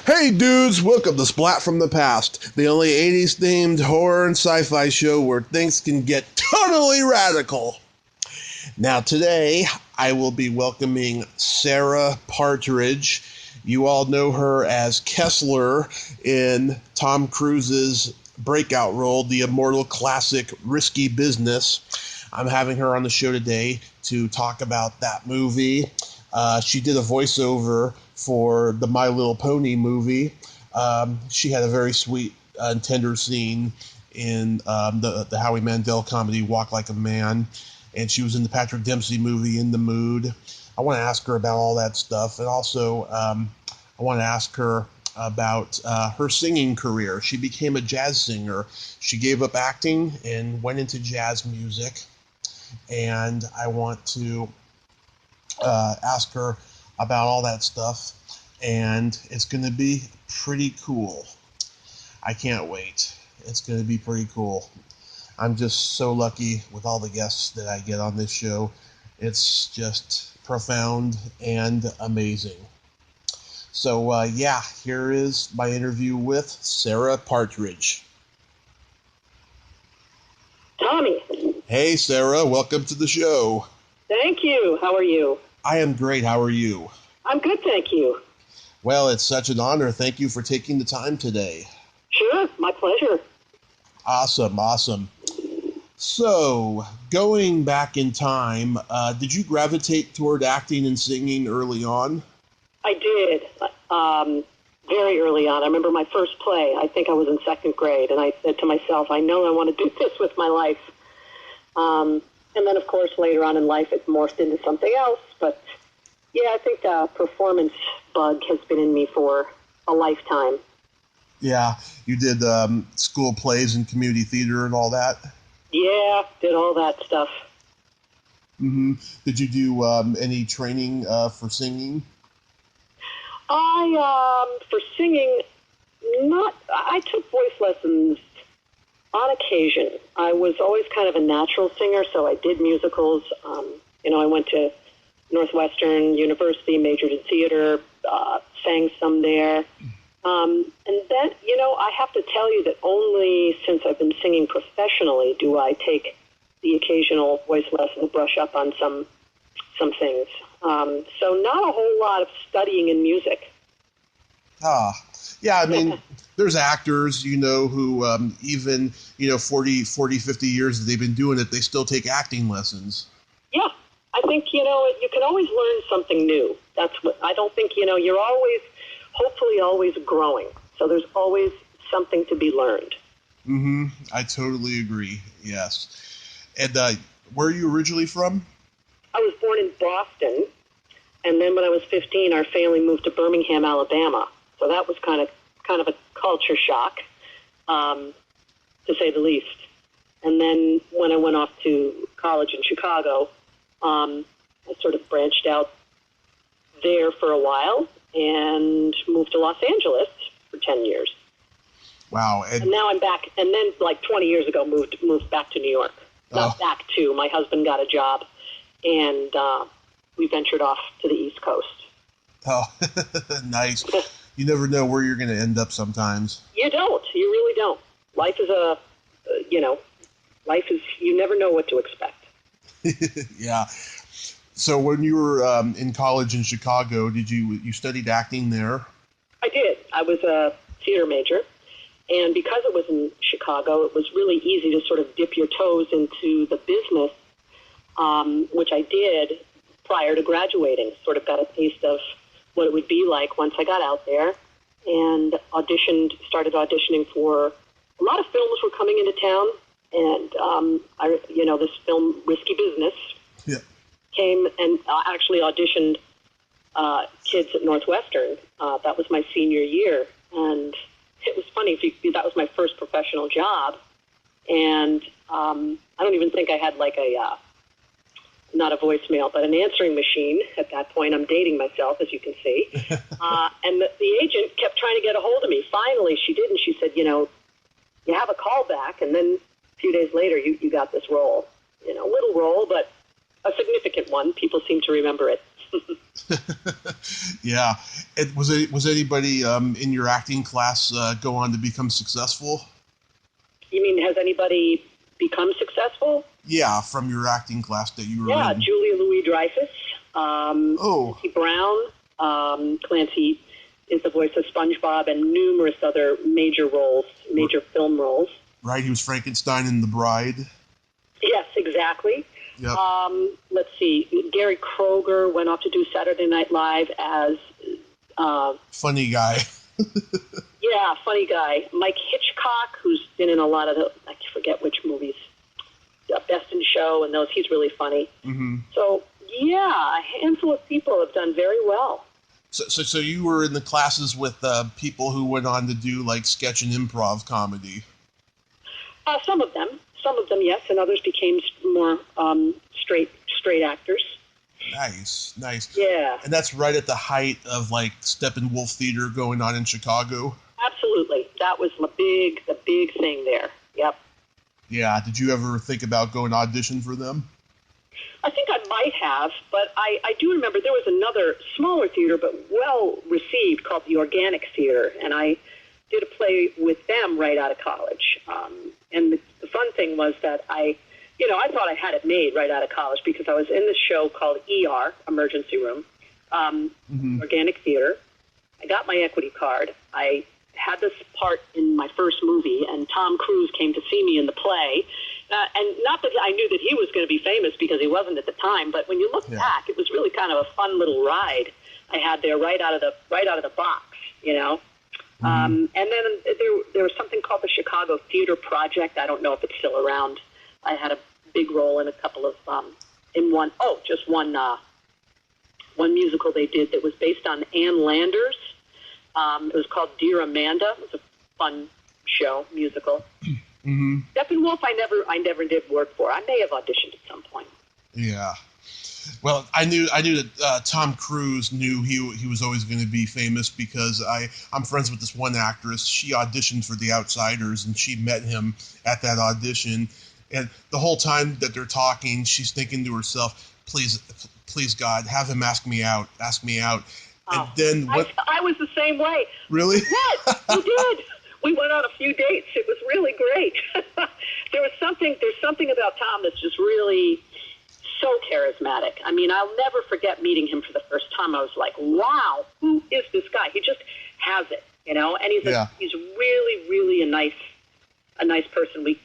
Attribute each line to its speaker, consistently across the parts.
Speaker 1: Hey dudes, welcome to Splat from the Past, the only 80s themed horror and sci-fi show where things can get totally radical. Now today, I will be welcoming Sarah Partridge. You all know her as Kessler in Tom Cruise's breakout role, the immortal classic Risky Business. I'm having her on the show today to talk about that movie. She did a voiceover for the My Little Pony movie. She had a very sweet and tender scene in the Howie Mandel comedy Walk Like a Man, and she was in the Patrick Dempsey movie In the Mood. I want to ask her about all that stuff, and also I want to ask her about her singing career. She became a jazz singer. She gave up acting and went into jazz music, and I want to ask her about all that stuff, and it's going to be pretty cool. I can't wait. It's going to be pretty cool. I'm just so lucky with all the guests that I get on this show. It's just profound and amazing. So, here is my interview with Sarah Partridge.
Speaker 2: Tommy.
Speaker 1: Hey, Sarah. Welcome to the show.
Speaker 2: Thank you. How are you?
Speaker 1: I am great. How are you?
Speaker 2: I'm good, thank you.
Speaker 1: Well, it's such an honor. Thank you for taking the time today.
Speaker 2: Sure, my pleasure.
Speaker 1: Awesome. So, going back in time, did you gravitate toward acting and singing early on?
Speaker 2: I did, very early on. I remember my first play. I think I was in second grade, and I said to myself, I know I want to do this with my life. And then, of course, later on in life, it morphed into something else. But, yeah, I think the performance bug has been in me for a lifetime.
Speaker 1: Yeah, you did school plays and community theater and all that?
Speaker 2: Yeah, did all that stuff.
Speaker 1: Mm-hmm. Did you do any training for singing?
Speaker 2: For singing, I took voice lessons on occasion. I was always kind of a natural singer, so I did musicals. I went to Northwestern University, majored in theater, sang some there. And then, I have to tell you that only since I've been singing professionally do I take the occasional voice lesson to brush up on some things. So not a whole lot of studying in music.
Speaker 1: Yeah, I mean, there's actors, who even, 40, 50 years that they've been doing it, they still take acting lessons.
Speaker 2: Yeah, I think, you can always learn something new. That's what, I don't think, you're hopefully always growing. So there's always something to be learned.
Speaker 1: Mm-hmm. I totally agree, yes. And where are you originally from?
Speaker 2: I was born in Boston, and then when I was 15, our family moved to Birmingham, Alabama. So that was kind of a culture shock, to say the least. And then when I went off to college in Chicago, I sort of branched out there for a while and moved to Los Angeles for 10 years.
Speaker 1: Wow.
Speaker 2: And now I'm back. And then, like 20 years ago, moved back to New York. Not back to. My husband got a job, and we ventured off to the East Coast. Oh,
Speaker 1: nice. You never know where you're going to end up sometimes.
Speaker 2: You don't. You really don't. Life is you never know what to expect.
Speaker 1: Yeah. So when you were in college in Chicago, you studied acting there?
Speaker 2: I did. I was a theater major. And because it was in Chicago, it was really easy to sort of dip your toes into the business, which I did prior to graduating. Sort of got a taste of what it would be like once I got out there, and started auditioning for a lot of films were coming into town, and this film Risky Business came, and actually auditioned kids at Northwestern. That was my senior year, and it was funny. That was my first professional job, and I don't even think I had like not a voicemail, but an answering machine at that point. I'm dating myself, as you can see. And the agent kept trying to get a hold of me. Finally, she did, and she said, you have a call back, and then a few days later, you got this role. Little role, but a significant one. People seem to remember it.
Speaker 1: Yeah. Was anybody in your acting class go on to become successful?
Speaker 2: You mean, has anybody become successful?
Speaker 1: Yeah, from your acting class that you were
Speaker 2: Yeah,
Speaker 1: in.
Speaker 2: Julia Louis-Dreyfus,
Speaker 1: Oh.
Speaker 2: Clancy Brown. Clancy is the voice of SpongeBob and numerous other major film roles.
Speaker 1: Right, he was Frankenstein in The Bride.
Speaker 2: Yes, exactly.
Speaker 1: Yep.
Speaker 2: Let's see. Gary Kroger went off to do Saturday Night Live as...
Speaker 1: funny guy.
Speaker 2: Yeah, funny guy. Mike Hitchcock, who's been in a lot of the... I forget which movies. Best in Show and those. He's really funny.
Speaker 1: Mm-hmm.
Speaker 2: So, yeah, a handful of people have done very well.
Speaker 1: So you were in the classes with people who went on to do like sketch and improv comedy.
Speaker 2: Some of them, yes, and others became more straight actors.
Speaker 1: Nice.
Speaker 2: Yeah,
Speaker 1: And that's right at the height of like Steppenwolf Theater going on in Chicago.
Speaker 2: absolutely. That was the big thing there. Yep.
Speaker 1: Yeah. Did you ever think about going audition for them?
Speaker 2: I think I might have, but I do remember there was another smaller theater, but well received, called the Organic Theater, and I did a play with them right out of college. And the fun thing was that I thought I had it made right out of college because I was in this show called ER, Emergency Room, Organic Theater. I got my equity card. I had this part in my first movie, and Tom Cruise came to see me in the play. And not that I knew that he was going to be famous because he wasn't at the time, but when you look back, it was really kind of a fun little ride I had there right out of the box, you know. And then there was something called the Chicago Theater Project. I don't know if it's still around. I had a big role in a couple of just one musical they did that was based on Ann Landers. It was called Dear Amanda. It was a fun show, musical.
Speaker 1: Mm-hmm.
Speaker 2: Steppenwolf, I never did work for. I may have auditioned at some point.
Speaker 1: Yeah. Well, I knew that Tom Cruise knew he was always going to be famous because I'm friends with this one actress. She auditioned for The Outsiders, and she met him at that audition. And the whole time that they're talking, she's thinking to herself, please God, have him ask me out. And then
Speaker 2: I was the same way.
Speaker 1: Really?
Speaker 2: Yes, you did. We went on a few dates. It was really great. There's something about Tom that's just really so charismatic. I mean, I'll never forget meeting him for the first time. I was like, wow, who is this guy? He just has it, you know, and he's really, really a nice person. We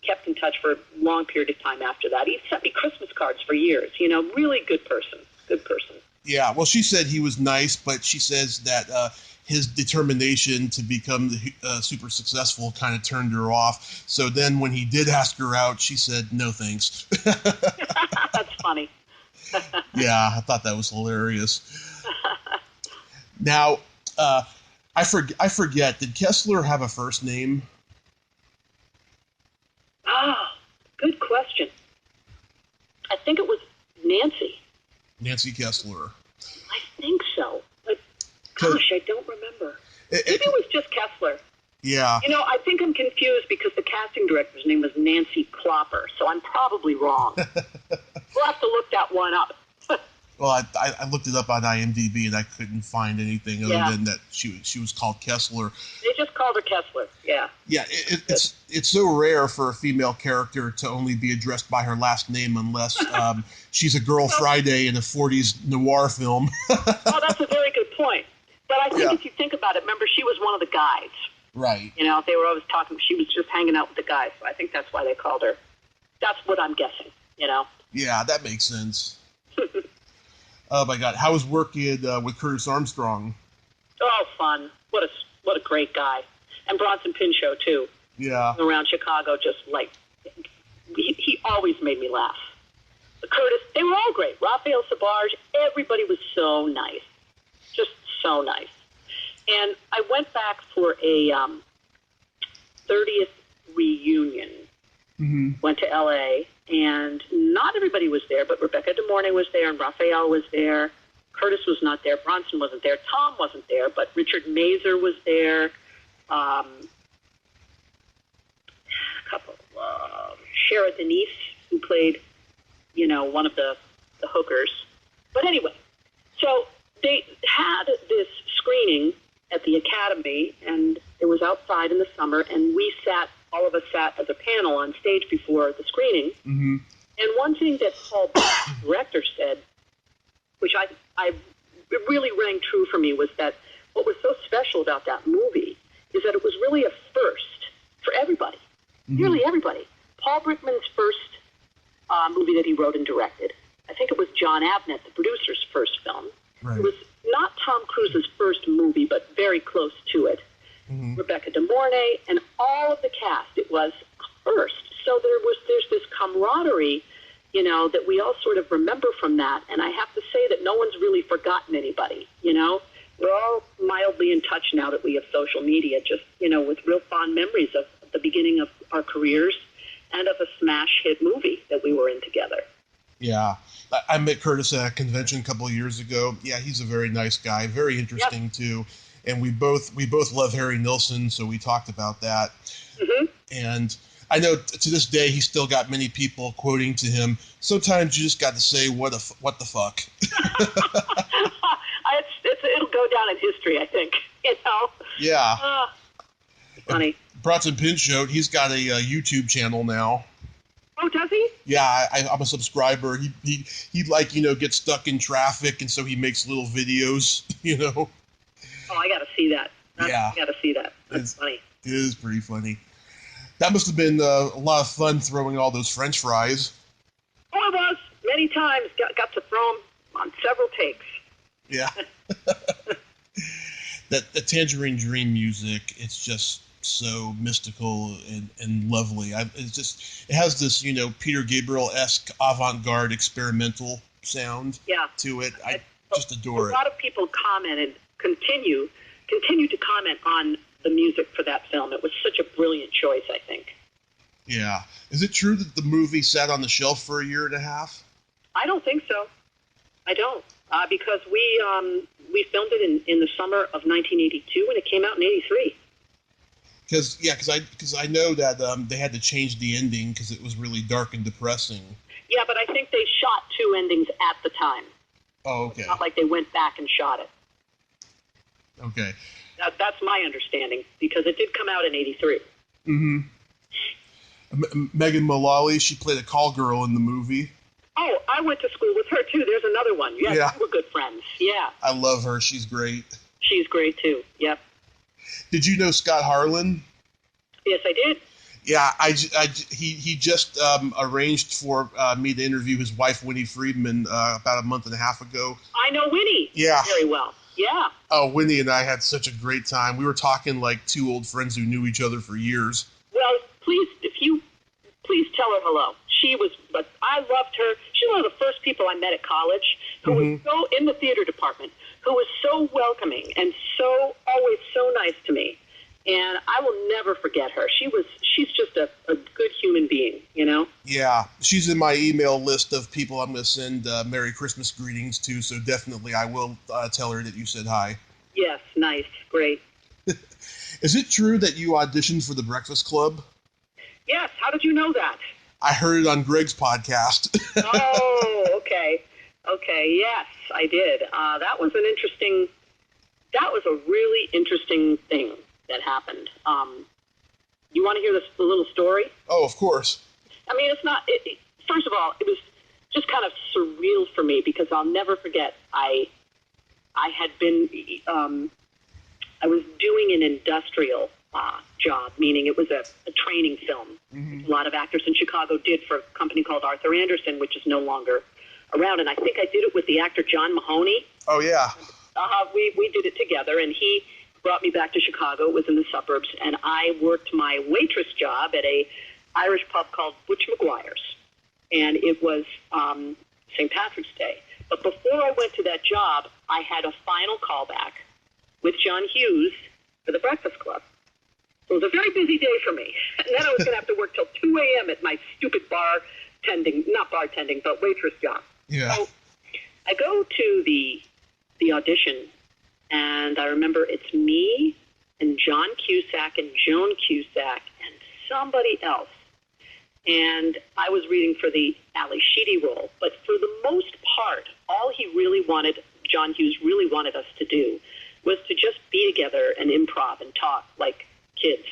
Speaker 2: kept in touch for a long period of time after that. He sent me Christmas cards for years, you know, really good person.
Speaker 1: Yeah, well, she said he was nice, but she says that his determination to become super successful kind of turned her off. So then when he did ask her out, she said, no thanks.
Speaker 2: That's funny.
Speaker 1: Yeah, I thought that was hilarious. Now, I forget, did Kessler have a first name?
Speaker 2: Good question. I think it was Nancy.
Speaker 1: Nancy Kessler.
Speaker 2: I think so. But, gosh, I don't remember. Maybe it was just Kessler.
Speaker 1: Yeah.
Speaker 2: You know, I think I'm confused because the casting director's name was Nancy Klopper, so I'm probably wrong. We'll have to look that one up.
Speaker 1: Well, I looked it up on IMDb and I couldn't find anything other than that she was called Kessler.
Speaker 2: They just called her Kessler. Yeah.
Speaker 1: Yeah, it's so rare for a female character to only be addressed by her last name unless she's a Girl Friday in a 40s noir film.
Speaker 2: Oh, that's a very good point. But I think if you think about it, remember she was one of the guys.
Speaker 1: Right.
Speaker 2: You know, they were always talking. She was just hanging out with the guys. So I think that's why they called her. That's what I'm guessing. You know. Yeah,
Speaker 1: that makes sense. Oh my God, how was working with Curtis Armstrong?
Speaker 2: Oh, fun! What a great guy, and Bronson Pinchot too.
Speaker 1: Yeah.
Speaker 2: Around Chicago, just like he always made me laugh. Curtis, they were all great. Raphael Sabarge, everybody was so nice, just so nice. And I went back for a 30th reunion.
Speaker 1: Mm-hmm.
Speaker 2: Went to L.A., and not everybody was there, but Rebecca De Mornay was there, and Raphael was there. Curtis was not there. Bronson wasn't there. Tom wasn't there, but Richard Mazer was there. A couple. Shara Denise, who played, you know, one of the hookers. But anyway, So they had this screening at the Academy, and it was outside in the summer, and all of us sat as a panel on stage before the screening.
Speaker 1: Mm-hmm.
Speaker 2: And one thing that Paul, the director, said, which it really rang true for me, was that what was so special about that movie is that it was really a first for everybody, nearly everybody. Paul Brickman's first movie that he wrote and directed. I think it was John Abnett, the producer's first film.
Speaker 1: Right.
Speaker 2: It was not Tom Cruise's first movie, but very close to it. Mm-hmm. Rebecca De Mornay and all of the cast. It was first. So there's this camaraderie, that we all sort of remember from that. And I have to say that no one's really forgotten anybody, We're all mildly in touch now that we have social media, just, with real fond memories of the beginning of our careers and of a smash hit movie that we were in together.
Speaker 1: Yeah. I met Curtis at a convention a couple of years ago. Yeah, he's a very nice guy, very interesting too. And we both love Harry Nilsson, so we talked about that. Mm-hmm. And I know to this day he's still got many people quoting to him, sometimes you just got to say what the fuck.
Speaker 2: It'll go down in history, I think.
Speaker 1: Yeah.
Speaker 2: Funny.
Speaker 1: Bronson Pinchot, he's got a YouTube channel now.
Speaker 2: Oh, does he?
Speaker 1: Yeah, I'm a subscriber. He gets stuck in traffic, and so he makes little videos.
Speaker 2: Oh, I got to see that.
Speaker 1: Yeah,
Speaker 2: I got to see that. That's funny.
Speaker 1: It is pretty funny. That must have been a lot of fun throwing all those French fries.
Speaker 2: Oh, it was. Many times. Got to throw them on several takes.
Speaker 1: Yeah. The Tangerine Dream music, it's just so mystical and lovely. It has this, Peter Gabriel-esque avant-garde experimental sound to it. I just adore it.
Speaker 2: A lot of people commented, continue to comment on the music for that film. It was such a brilliant choice, I think.
Speaker 1: Yeah. Is it true that the movie sat on the shelf for a year and a half?
Speaker 2: I don't think so. I don't. Because we filmed it in the summer of 1982, and it came out in 83.
Speaker 1: Because I know that they had to change the ending because it was really dark and depressing.
Speaker 2: Yeah, but I think they shot two endings at the time.
Speaker 1: Oh, okay.
Speaker 2: It's not like they went back and shot it.
Speaker 1: Okay.
Speaker 2: That's my understanding, because it did come out in 83.
Speaker 1: Mm-hmm. Megan Mullally, she played a call girl in the movie.
Speaker 2: Oh, I went to school with her, too. There's another one. Yes, yeah. We're good friends. Yeah.
Speaker 1: I love her. She's great.
Speaker 2: She's great, too. Yep.
Speaker 1: Did you know Scott Harlan?
Speaker 2: Yes, I did.
Speaker 1: Yeah, he just arranged for me to interview his wife, Winnie Friedman, about a month and a half ago.
Speaker 2: I know Winnie very well. Yeah.
Speaker 1: Oh, Winnie and I had such a great time. We were talking like two old friends who knew each other for years.
Speaker 2: Well, please tell her hello. But I loved her. She's one of the first people I met at college who was so in the theater department, who was so welcoming and always so nice to me. And I will never forget her. She's just a good human being, Yeah.
Speaker 1: She's in my email list of people I'm going to send Merry Christmas greetings to, so definitely I will tell her that you said hi.
Speaker 2: Yes, nice. Great.
Speaker 1: Is it true that you auditioned for The Breakfast Club?
Speaker 2: Yes. How did you know that?
Speaker 1: I heard it on Greg's podcast.
Speaker 2: Oh, okay. Okay, yes, I did. That was a really interesting thing that happened. You want to hear the little story?
Speaker 1: Oh, of course.
Speaker 2: I mean, it's not, first of all, it was just kind of surreal for me because I'll never forget, I had been, I was doing an industrial job, meaning it was a training film. Mm-hmm. A lot of actors in Chicago did for a company called Arthur Anderson, which is no longer around. And I think I did it with the actor John Mahoney.
Speaker 1: Oh, yeah.
Speaker 2: We did it together, and he brought me back to Chicago. It was in the suburbs, and I worked my waitress job at a Irish pub called Butch McGuire's, and it was St. Patrick's Day. But before I went to that job, I had a final callback with John Hughes for The Breakfast Club. So it was a very busy day for me. And then I was going to have to work till 2 a.m. at my stupid not bartending, but waitress job.
Speaker 1: Yeah.
Speaker 2: So I go to the audition, and I remember it's me and John Cusack and Joan Cusack and somebody else. And I was reading for the Ali Sheedy role. But for the most part, all he really wanted John Hughes really wanted us to do was to just be together and improv and talk like kids,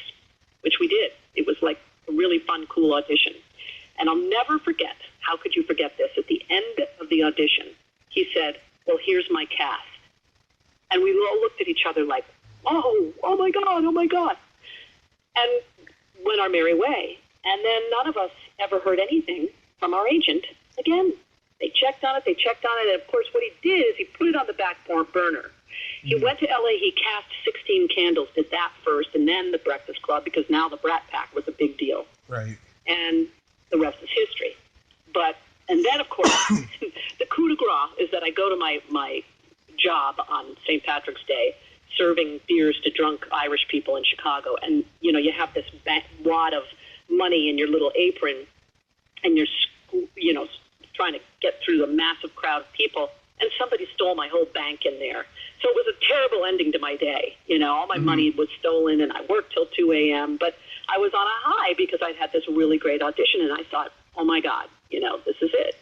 Speaker 2: which we did. It was like a really fun, cool audition. And I'll never forget, how could you forget this? At the end of the audition, he said, well, here's my cast. And we all looked at each other like, oh my God. And went our merry way. And then none of us ever heard anything from our agent again. They checked on it, and of course what he did is he put it on the back burner. He went to L.A., he cast 16 Candles, did that first, and then the Breakfast Club, because now the Brat Pack was a big deal.
Speaker 1: Right.
Speaker 2: And the rest is history. And then, of course, the coup de grace is that I go to my job on St. Patrick's Day, serving beers to drunk Irish people in Chicago, and, you have this wad of money in your little apron, and you're, trying to get through the massive crowd of people, and somebody stole my whole bank in there. So it was a terrible ending to my day. All my money was stolen, and I worked till 2 a.m., but I was on a high because I'd had this really great audition, and I thought, oh, my God, this is it.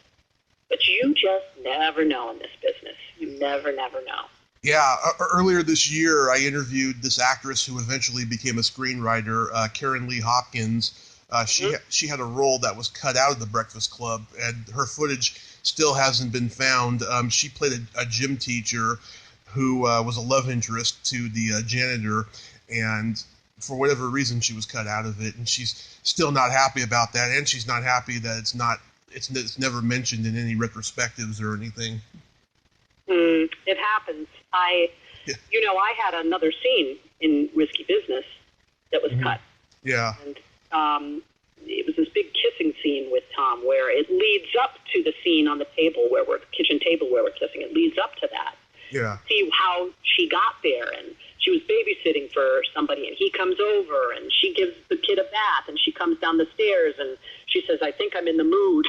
Speaker 2: But you just never know in this business. You never know.
Speaker 1: Yeah, earlier this year, I interviewed this actress who eventually became a screenwriter, Karen Lee Hopkins. She had a role that was cut out of The Breakfast Club, and her footage still hasn't been found. She played a gym teacher who was a love interest to the janitor, and for whatever reason, she was cut out of it, and she's still not happy about that, and she's not happy that it's never mentioned in any retrospectives or anything.
Speaker 2: It happens. I had another scene in Risky Business that was cut.
Speaker 1: Yeah.
Speaker 2: And it was this big kissing scene with Tom where it leads up to the scene on the kitchen table where we're kissing. It leads up to that.
Speaker 1: Yeah.
Speaker 2: See how she got there, and she was babysitting for somebody, and he comes over, and she gives the kid a bath, and she comes down the stairs, and she says, I think I'm in the mood.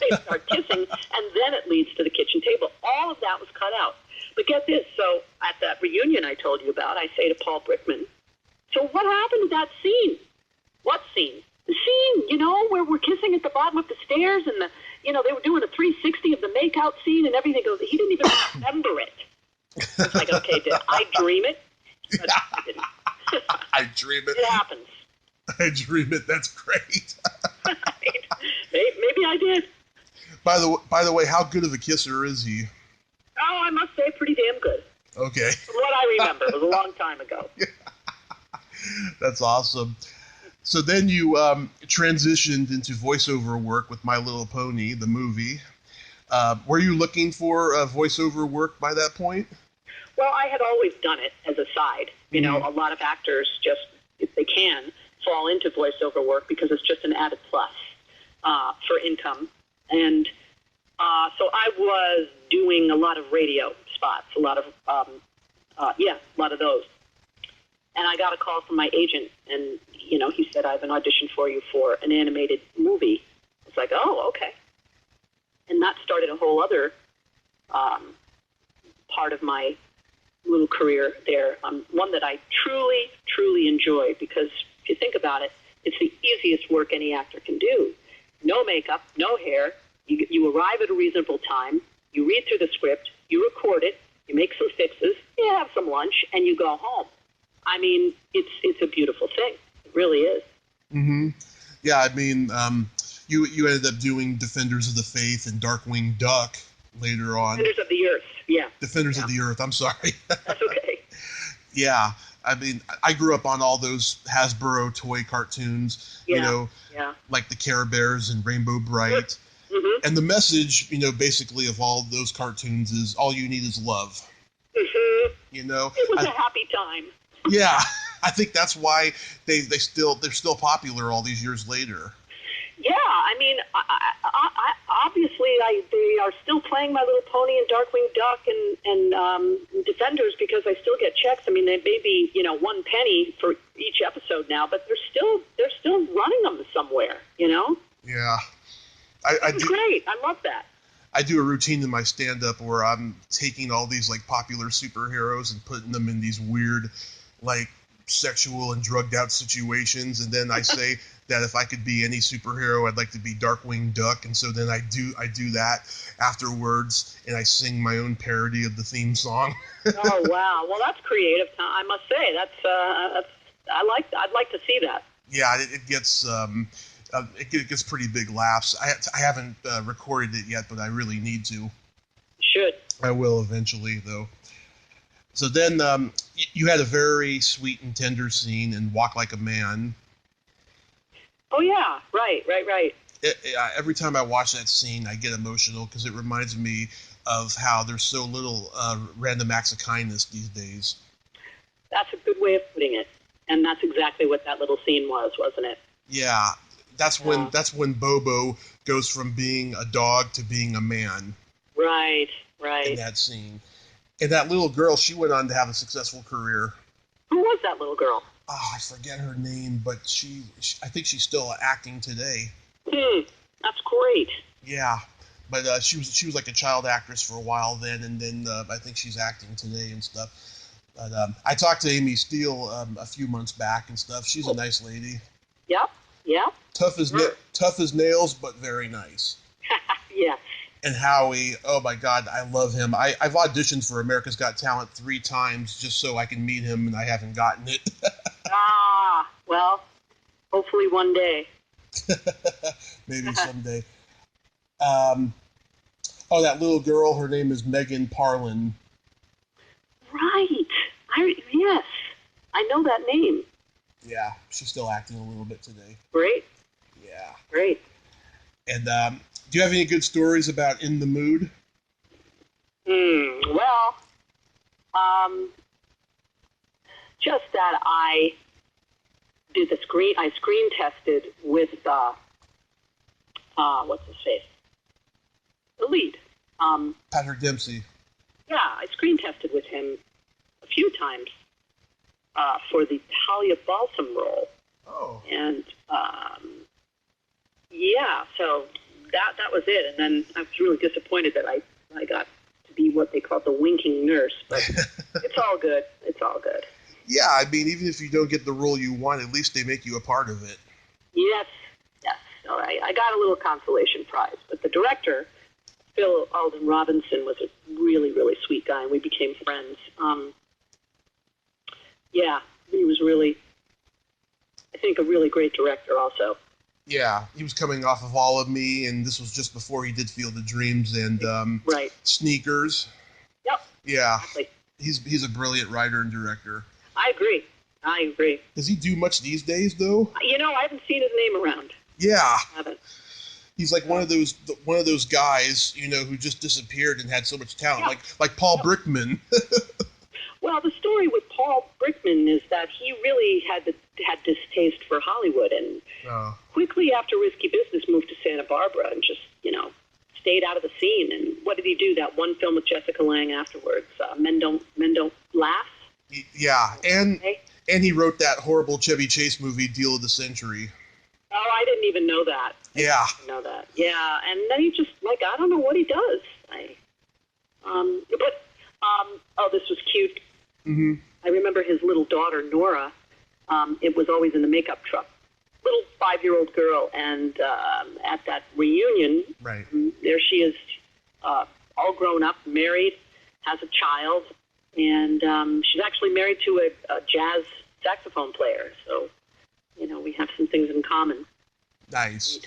Speaker 2: They start kissing, and then it leads to the kitchen table. All of that was cut out. But get this, so at that reunion I told you about, I say to Paul Brickman, so what happened to that scene? What scene? The scene, where we're kissing at the bottom of the stairs, and they were doing a 360 of the makeout scene and everything. Goes, he didn't even remember it. It's like, okay, did I dream it? But I didn't.
Speaker 1: I dream it.
Speaker 2: It happens.
Speaker 1: I dream it. That's great.
Speaker 2: Maybe I did.
Speaker 1: By the way, how good of a kisser is he?
Speaker 2: Oh, I must say, pretty damn good.
Speaker 1: Okay.
Speaker 2: From what I remember, it was a long time ago.
Speaker 1: That's awesome. So then you transitioned into voiceover work with My Little Pony, the movie. Were you looking for voiceover work by that point?
Speaker 2: Well, I had always done it as a side. A lot of actors just, if they can, fall into voiceover work because it's just an added plus for income. And so I was doing a lot of radio spots, a lot of those. And I got a call from my agent, and, he said, I have an audition for you for an animated movie. It's like, oh, okay. And that started a whole other part of my little career there, one that I truly, truly enjoy, because if you think about it, it's the easiest work any actor can do. No makeup, no hair. You arrive at a reasonable time. You read through the script. You record it. You make some fixes. You have some lunch, and you go home. I mean, it's a beautiful thing. It really is.
Speaker 1: Mm-hmm. Yeah, I mean, you ended up doing Defenders of the Faith and Darkwing Duck later on.
Speaker 2: Defenders of the Earth, yeah.
Speaker 1: Defenders of the Earth, I'm sorry.
Speaker 2: That's okay.
Speaker 1: Yeah, I mean, I grew up on all those Hasbro toy cartoons, like the Care Bears and Rainbow Bright. Mm-hmm. And the message, basically of all those cartoons is all you need is love.
Speaker 2: Mm-hmm.
Speaker 1: It
Speaker 2: was a happy time.
Speaker 1: Yeah, I think that's why they're still popular all these years later.
Speaker 2: Yeah, I mean, I obviously they are still playing My Little Pony and Darkwing Duck and Defenders because I still get checks. I mean, they may be 1 penny for each episode now, but they're still running them somewhere.
Speaker 1: Yeah,
Speaker 2: It's great. I love that.
Speaker 1: I do a routine in my stand-up where I'm taking all these popular superheroes and putting them in these weird sexual and drugged out situations, and then I say that if I could be any superhero, I'd like to be Darkwing Duck, and so then I do that afterwards, and I sing my own parody of the theme song.
Speaker 2: Oh wow! Well, that's creative. I must say I'd like to see that.
Speaker 1: Yeah, it gets it gets pretty big laughs. I haven't recorded it yet, but I really need to.
Speaker 2: You should.
Speaker 1: I will eventually, though. So then you had a very sweet and tender scene in Walk Like a Man.
Speaker 2: Oh yeah, right.
Speaker 1: Every time I watch that scene, I get emotional because it reminds me of how there's so little random acts of kindness these days.
Speaker 2: That's a good way of putting it, and that's exactly what that little scene was, wasn't it?
Speaker 1: Yeah, that's when Bobo goes from being a dog to being a man.
Speaker 2: Right.
Speaker 1: In that scene. And that little girl, she went on to have a successful career.
Speaker 2: Who was that little girl?
Speaker 1: Oh, I forget her name, but I think she's still acting today.
Speaker 2: That's great.
Speaker 1: Yeah, but she was like a child actress for a while then, and then I think she's acting today and stuff. But I talked to Amy Steele a few months back and stuff. She's a nice lady.
Speaker 2: Yep.
Speaker 1: Tough as nails, but very nice.
Speaker 2: Yeah.
Speaker 1: And Howie, oh my God, I love him. I've auditioned for America's Got Talent 3 times just so I can meet him, and I haven't gotten it.
Speaker 2: Well, hopefully one day.
Speaker 1: Maybe someday. That little girl, her name is Megan Parlin.
Speaker 2: Right. Yes, I know that name.
Speaker 1: Yeah, she's still acting a little bit today.
Speaker 2: Great.
Speaker 1: Yeah.
Speaker 2: Great.
Speaker 1: And do you have any good stories about In the Mood?
Speaker 2: Well, just that I did I screen tested with what's his face? The lead.
Speaker 1: Patrick Dempsey.
Speaker 2: Yeah, I screen tested with him a few times for the Talia Balsam role.
Speaker 1: Oh.
Speaker 2: And yeah, so that was it. And then I was really disappointed that I got to be what they call the winking nurse. But it's all good. It's all good.
Speaker 1: Yeah, I mean, even if you don't get the role you want, at least they make you a part of it.
Speaker 2: Yes. So I got a little consolation prize. But the director, Phil Alden Robinson, was a really, really sweet guy, and we became friends. Yeah, he was really, I think, a really great director also.
Speaker 1: Yeah, he was coming off of All of Me, and this was just before he did Field of Dreams and
Speaker 2: right.
Speaker 1: Sneakers.
Speaker 2: Yep.
Speaker 1: Yeah,
Speaker 2: exactly.
Speaker 1: He's a brilliant writer and director.
Speaker 2: I agree.
Speaker 1: Does he do much these days, though?
Speaker 2: I haven't seen his name around.
Speaker 1: Yeah.
Speaker 2: I haven't.
Speaker 1: He's like one of those guys, who just disappeared and had so much talent,
Speaker 2: Yeah.
Speaker 1: like Paul Brickman.
Speaker 2: Well, the story with Paul Brickman is that he really had distaste for Hollywood, and quickly after Risky Business moved to Santa Barbara and just stayed out of the scene. And what did he do? That one film with Jessica Lange afterwards, Men Don't Laugh.
Speaker 1: Yeah, and he wrote that horrible Chevy Chase movie, Deal of the Century.
Speaker 2: Oh, I didn't even know that.
Speaker 1: Yeah.
Speaker 2: I didn't know that. Yeah, and then he just, I don't know what he does. This was cute.
Speaker 1: Mm-hmm.
Speaker 2: I remember his little daughter, Nora. It was always in the makeup truck. Little 5-year-old girl, and at that reunion,
Speaker 1: right.
Speaker 2: There she is, all grown up, married, has a child, and she's actually married to a jazz saxophone player. So, we have some things in common.
Speaker 1: Nice.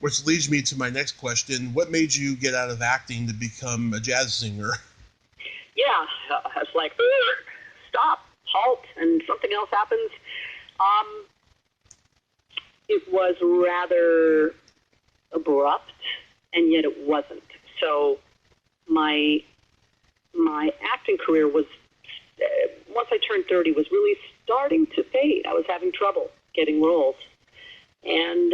Speaker 1: Which leads me to my next question. What made you get out of acting to become a jazz singer?
Speaker 2: Yeah, I was like, stop, halt, and something else happens. It was rather abrupt, and yet it wasn't. So my acting career was, once I turned 30, was really starting to fade. I was having trouble getting roles. And,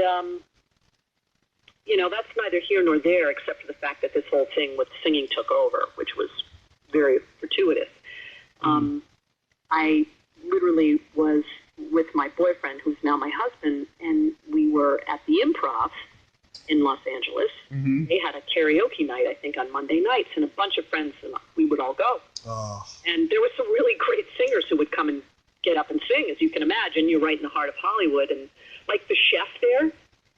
Speaker 2: that's neither here nor there, except for the fact that this whole thing with singing took over, which was very fortuitous. I literally was with my boyfriend, who's now my husband, and we were at the Improv in Los Angeles.
Speaker 1: Mm-hmm.
Speaker 2: They had a karaoke night, I think, on Monday nights, and a bunch of friends, and we would all go.
Speaker 1: Oh.
Speaker 2: And there were some really great singers who would come and get up and sing. As you can imagine, you're right in the heart of Hollywood, and like the chef there.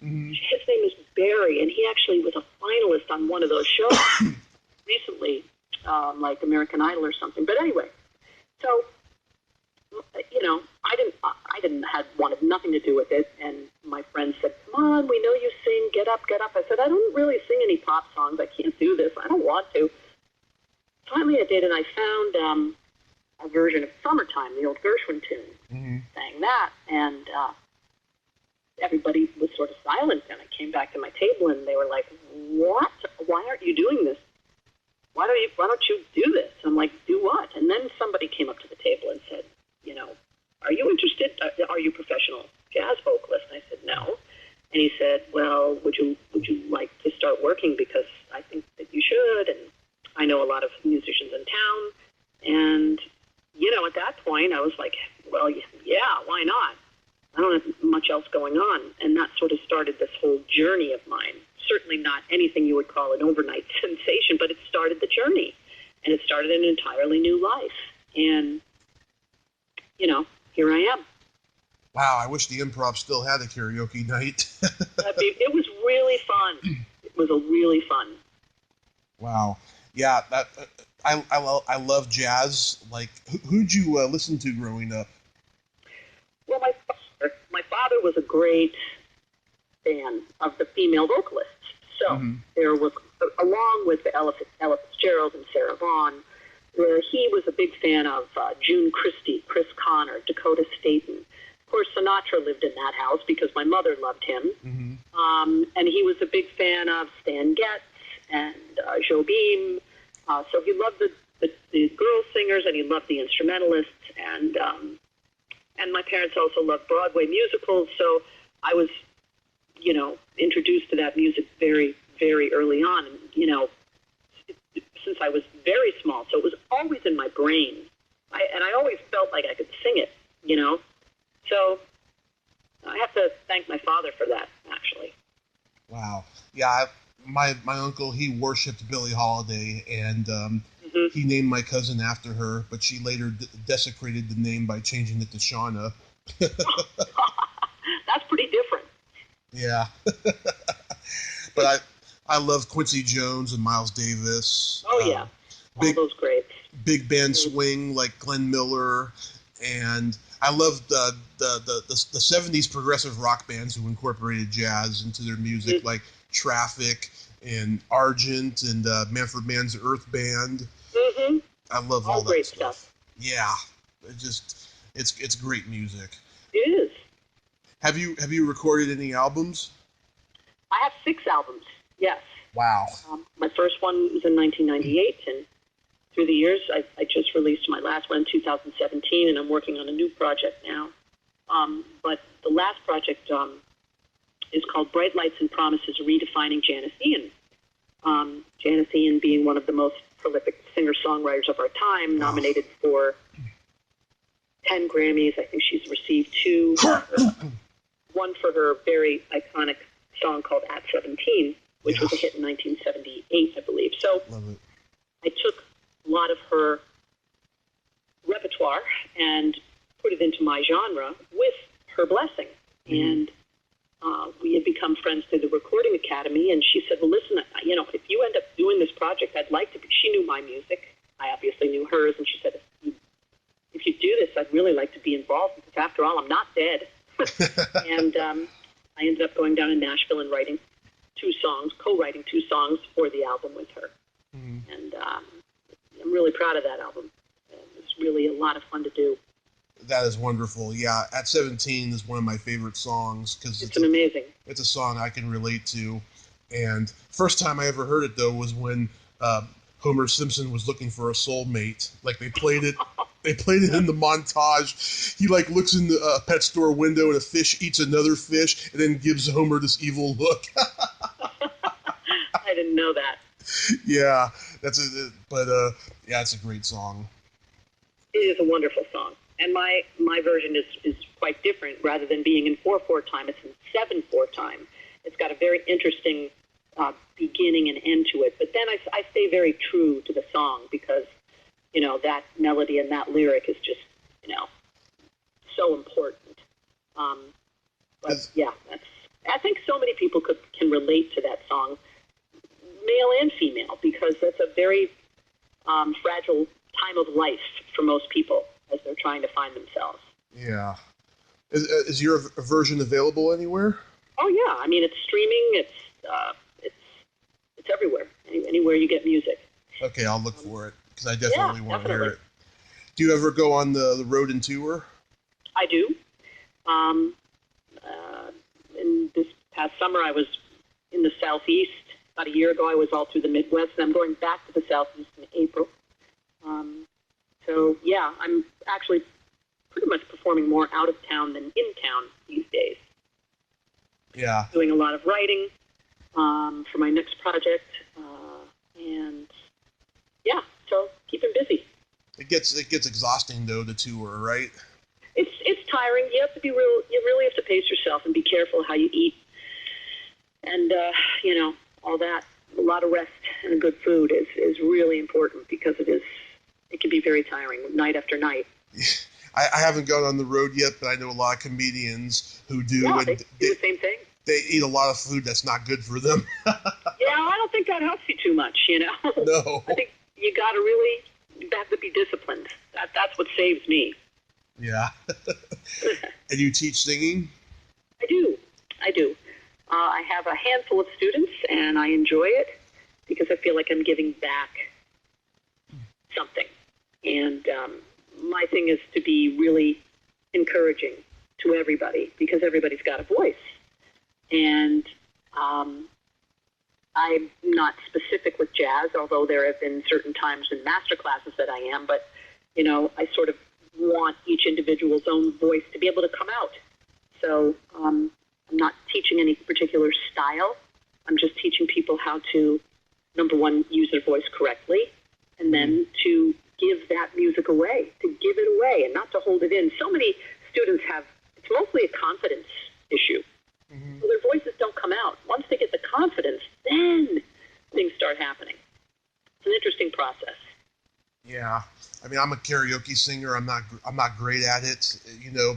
Speaker 1: Mm-hmm.
Speaker 2: His name is Barry, and he actually was a finalist on one of those shows recently, like American Idol or something. But anyway, so I wanted nothing to do with it, and my friend said, "Come on, we know you sing. Get up, get up." I said, "I don't really sing any pop songs. I can't do this. I don't want to." Finally, I did, and I found a version of "Summertime," the old Gershwin tune.
Speaker 1: Mm-hmm.
Speaker 2: Sang that, and everybody was sort of silent. And I came back to my table, and they were like, "What? Why aren't you doing this? Why don't you do this?" I'm like, "Do what?" And then somebody came up to the table and said, "Are you interested? Are you a professional jazz vocalist?" And I said, "No." And he said, "Well, would you like to start working? Because I think that you should, and I know a lot of musicians in town." And at that point, I was like, "Well, yeah, why not? I don't have much else going on." And that sort of started this whole journey of mine. Certainly not anything you would call an overnight sensation, but it started the journey, and it started an entirely new life. And here I am.
Speaker 1: Wow, I wish the Improv still had a karaoke night.
Speaker 2: It was really fun. It was really fun.
Speaker 1: Wow. Yeah, I love jazz. Like, who'd you listen to growing up?
Speaker 2: Well, my father was a great fan of the female vocalists. So there was, along with the Ella Fitzgerald and Sarah Vaughan, where he was a big fan of June Christie, Chris Connor, Dakota Staton. Of course, Sinatra lived in that house because my mother loved him.
Speaker 1: Mm-hmm.
Speaker 2: And he was a big fan of Stan Getz and Jobim. So he loved the girl singers, and he loved the instrumentalists. And my parents also loved Broadway musicals. So I was, introduced to that music very, very early on. And, since I was very small, so it was always in my brain. I always felt like I could sing it, So I have to thank my father for that, actually.
Speaker 1: Wow. Yeah, my uncle, he worshipped Billie Holiday, and he named my cousin after her, but she later desecrated the name by changing it to Shauna.
Speaker 2: That's pretty different.
Speaker 1: Yeah. But I love Quincy Jones and Miles Davis.
Speaker 2: Oh, yeah. All those greats.
Speaker 1: Big band swing like Glenn Miller, and I loved the 70s progressive rock bands who incorporated jazz into their music, like Traffic and Argent and Manfred Mann's Earth Band.
Speaker 2: Mm-hmm.
Speaker 1: I love all that
Speaker 2: great
Speaker 1: stuff. Yeah, it's great music.
Speaker 2: It is.
Speaker 1: Have you recorded any albums?
Speaker 2: I have 6 albums. Yes.
Speaker 1: Wow.
Speaker 2: My first one was in 1998, and through the years, I just released my last one in 2017, and I'm working on a new project now. But the last project is called Bright Lights and Promises, Redefining Janice Ian. Janice Ian being one of the most prolific singer-songwriters of our time, nominated for 10 Grammys. I think she's received 2. One for her very iconic song called At 17, which was a hit in 1978, I believe. So I took a lot of her repertoire and put it into my genre with her blessing. And we had become friends through the Recording Academy, and she said, "Well, listen, if you end up doing this project, I'd like to be." She knew my music. I obviously knew hers, and she said, if you do this, I'd really like to be involved, because after all, I'm not dead. And I ended up going down to Nashville and co-writing 2 songs for the album with her. And I'm really proud of that album. It was really a lot of fun to do.
Speaker 1: That is wonderful. Yeah, At 17 is one of my favorite songs because
Speaker 2: it's amazing.
Speaker 1: It's a song I can relate to. And first time I ever heard it, though, was when Homer Simpson was looking for a soulmate. Like, they played it. They played it in the montage. He looks in the pet store window, and a fish eats another fish, and then gives Homer this evil look.
Speaker 2: I didn't know that.
Speaker 1: Yeah, it's a great song.
Speaker 2: It is a wonderful song, and my version is quite different. Rather than being in 4/4 time, it's in 7/4 time. It's got a very interesting beginning and end to it. But then I stay very true to the song because that melody and that lyric is just so important. But yeah, I think so many people can relate to that song, male and female, because that's a very fragile time of life for most people as they're trying to find themselves.
Speaker 1: Yeah. Is your version available anywhere?
Speaker 2: Oh yeah, I mean it's streaming. It's everywhere. Anywhere you get music.
Speaker 1: Okay, I'll look for it because I definitely want to hear it. Do you ever go on the road and tour?
Speaker 2: I do. In this past summer, I was in the Southeast. About a year ago, I was all through the Midwest, and I'm going back to the Southeast in April. So, yeah, I'm actually pretty much performing more out of town than in town these days.
Speaker 1: Yeah.
Speaker 2: Doing a lot of writing for my next project, and yeah, so keeping busy.
Speaker 1: It gets exhausting though, the tour, right?
Speaker 2: It's tiring. You have to be real. You really have to pace yourself and be careful how you eat, and all that. A lot of rest and a good food is really important because it can be very tiring night after night.
Speaker 1: I haven't gone on the road yet, but I know a lot of comedians who do.
Speaker 2: Yeah,
Speaker 1: and
Speaker 2: they do the same thing.
Speaker 1: They eat a lot of food that's not good for them.
Speaker 2: Yeah, I don't think that helps you too much,
Speaker 1: No.
Speaker 2: I think you have to be disciplined. That's what saves me.
Speaker 1: Yeah. And you teach singing?
Speaker 2: I do. I have a handful of students, and I enjoy it because I feel like I'm giving back something. And my thing is to be really encouraging to everybody because everybody's got a voice. And I'm not specific with jazz, although there have been certain times in master classes that I am, but, I sort of want each individual's own voice to be able to come out. So I'm not teaching any particular style. I'm just teaching people how to, number one, use their voice correctly, and then to give that music away, to give it away and not to hold it in. So many students it's mostly a confidence issue. Mm-hmm. So their voices don't come out. Once they get the confidence, then things start happening. It's an interesting process.
Speaker 1: Yeah. I mean, I'm a karaoke singer. I'm not great at it,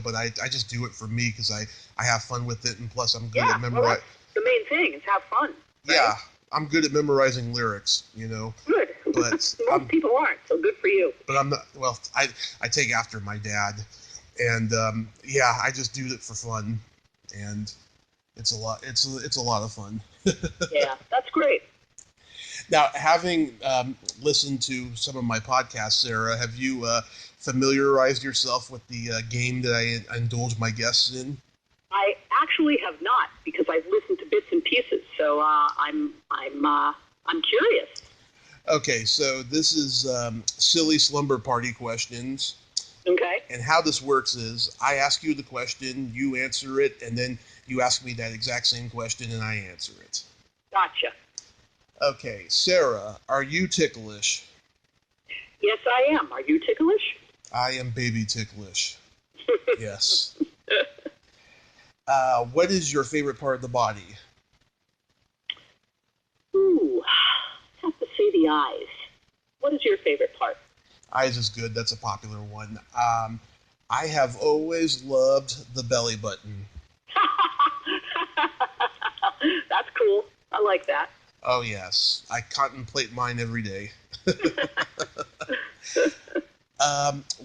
Speaker 1: but I just do it for me because I have fun with it, and plus I'm good at memorizing. Well,
Speaker 2: that's the main thing is have fun. Right?
Speaker 1: Yeah, I'm good at memorizing lyrics,
Speaker 2: Good.
Speaker 1: But
Speaker 2: most people aren't, so good for you.
Speaker 1: But I'm not. Well, I take after my dad, and I just do it for fun, and it's a lot. It's a lot of fun.
Speaker 2: Yeah, that's great.
Speaker 1: Now, having listened to some of my podcasts, Sarah, have you familiarized yourself with the game that I indulge my guests in?
Speaker 2: I actually have not, because I've listened to bits and pieces. So I'm curious.
Speaker 1: Okay, so this is silly slumber party questions.
Speaker 2: Okay.
Speaker 1: And how this works is I ask you the question, you answer it, and then you ask me that exact same question, and I answer it.
Speaker 2: Gotcha.
Speaker 1: Okay, Sarah, are you ticklish?
Speaker 2: Yes, I am. Are you ticklish?
Speaker 1: I am baby ticklish. Yes. What is your favorite part of the body?
Speaker 2: Ooh, I have to say the eyes. What is your favorite part?
Speaker 1: Eyes is good. That's a popular one. I have always loved the belly button.
Speaker 2: That's cool. I like that.
Speaker 1: Oh, yes. I contemplate mine every day.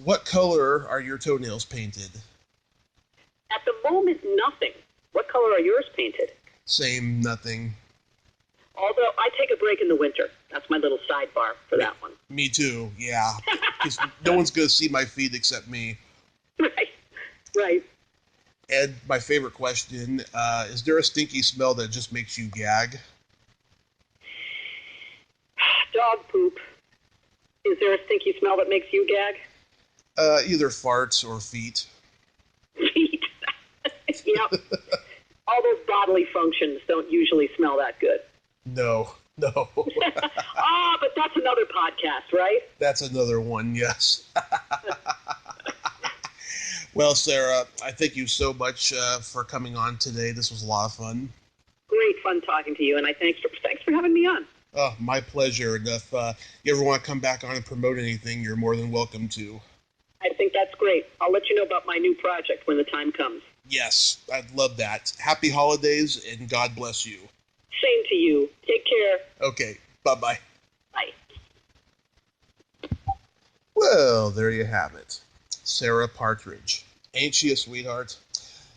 Speaker 1: What color are your toenails painted?
Speaker 2: At the moment, nothing. What color are yours painted?
Speaker 1: Same, nothing.
Speaker 2: Although I take a break in the winter. That's my little sidebar for that one.
Speaker 1: Me too, yeah. Because no one's going to see my feet except me.
Speaker 2: Right.
Speaker 1: And my favorite question, is there a stinky smell that just makes you gag?
Speaker 2: Dog poop. Is there a stinky smell that makes you gag?
Speaker 1: Either farts or feet.
Speaker 2: Feet. Yep. All those bodily functions don't usually smell that good.
Speaker 1: No.
Speaker 2: But that's another podcast, right?
Speaker 1: That's another one, yes. Well, Sarah, I thank you so much for coming on today. This was a lot of fun.
Speaker 2: Great fun talking to you, and thanks for having me on.
Speaker 1: Oh, my pleasure. And if you ever want to come back on and promote anything, you're more than welcome to.
Speaker 2: I I think that's great. I'll let you know about my new project when the time comes.
Speaker 1: Yes, I'd love that. Happy holidays, and God bless you.
Speaker 2: Same to you. Take care.
Speaker 1: Okay, bye-bye.
Speaker 2: Bye.
Speaker 1: Well, there you have it. Sarah Partridge. Ain't she a sweetheart?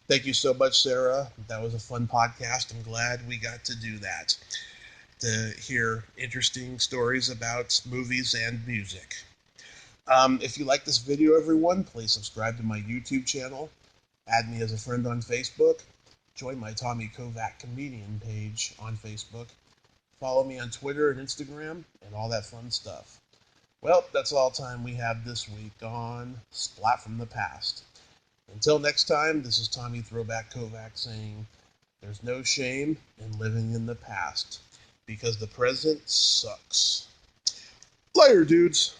Speaker 1: Thank you so much, Sarah. That was a fun podcast. I'm glad we got to do that, to hear interesting stories about movies and music. If you like this video, everyone, please subscribe to my YouTube channel. Add me as a friend on Facebook. Join my Tommy Kovac comedian page on Facebook. Follow me on Twitter and Instagram and all that fun stuff. Well, that's all time we have this week on Splat from the Past. Until next time, this is Tommy Throwback Kovac saying, there's no shame in living in the past, because the present sucks. Later, dudes.